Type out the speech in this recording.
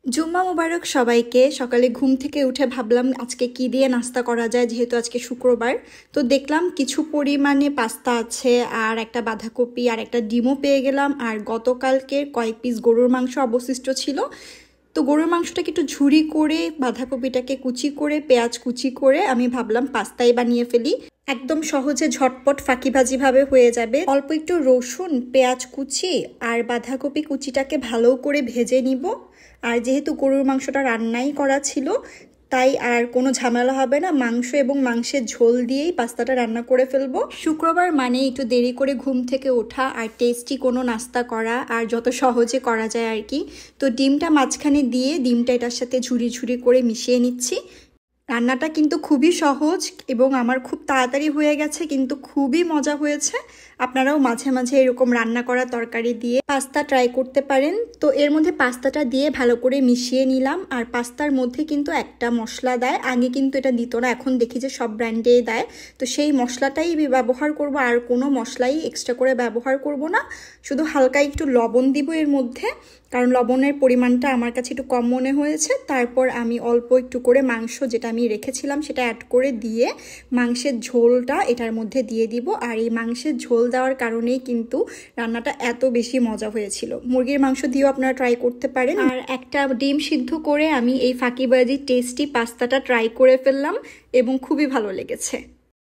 জুম্মা মুবারক সবাইকে। সকালে ঘুম থেকে উঠে ভাবলাম আজকে কি দিয়ে নাস্তা করা যায়, যেহেতু আজকে শুক্রবার। তো দেখলাম কিছু পরিমাণে পাস্তা আছে, আর একটা বাঁধাকপি আর একটা ডিমও পেয়ে গেলাম, আর গতকালকের কয়েক পিস গরুর মাংস অবশিষ্ট ছিল। তো গরুর মাংসটাকে একটু ঝুরি করে, বাঁধাকপিটাকে কুচি করে, পেঁয়াজ কুচি করে আমি ভাবলাম পাস্তাই বানিয়ে ফেলি। একদম সহজে ঝটপট ফাঁকিবাজি ভাবে হয়ে যাবে। অল্প একটু রসুন, পেঁয়াজ কুচি আর বাঁধাকপি কুচিটাকে ভালো করে ভেজে নিব। আর যেহেতু গরুর মাংসটা রান্নাই করা ছিল, তাই আর কোনো ঝামেলা হবে না, মাংস এবং মাংসের ঝোল দিয়েই পাস্তাটা রান্না করে ফেলবো। শুক্রবার মানে একটু দেরি করে ঘুম থেকে ওঠা আর টেস্টি কোনো নাস্তা করা, আর যত সহজে করা যায় আর কি। তো ডিমটা মাঝখানে দিয়ে ডিমটা এটার সাথে ঝুরি ঝুরি করে মিশিয়ে নিচ্ছি। রান্নাটা কিন্তু খুবই সহজ এবং আমার খুব তাড়াতাড়ি হয়ে গেছে, কিন্তু খুবই মজা হয়েছে। আপনারাও মাঝে মাঝে এরকম রান্না করা তরকারি দিয়ে পাস্তা ট্রাই করতে পারেন। তো এর মধ্যে পাস্তাটা দিয়ে ভালো করে মিশিয়ে নিলাম। আর পাস্তার মধ্যে কিন্তু একটা মশলা দেয়, আগে কিন্তু এটা দিত না, এখন দেখি যে সব ব্র্যান্ডেই দেয়। তো সেই মশলাটাই ব্যবহার করব, আর কোনো মশলাই এক্সট্রা করে ব্যবহার করব না। শুধু হালকা একটু লবণ দিব এর মধ্যে, কারণ লবণের পরিমাণটা আমার কাছে একটু কম মনে হয়েছে। তারপর আমি অল্প একটু করে মাংস যেটা আমি রেখেছিলাম সেটা অ্যাড করে দিয়ে মাংসের ঝোলটা এটার মধ্যে দিয়ে দিব। আর এই মাংসের ঝোল দেওয়ার কারণেই কিন্তু রান্নাটা এত বেশি মজা হয়েছিল। মুরগির মাংস দিয়েও আপনারা ট্রাই করতে পারেন। আর একটা ডিম সিদ্ধ করে আমি এই ফাঁকিবাজি টেস্টি পাস্তাটা ট্রাই করে ফেললাম এবং খুবই ভালো লেগেছে।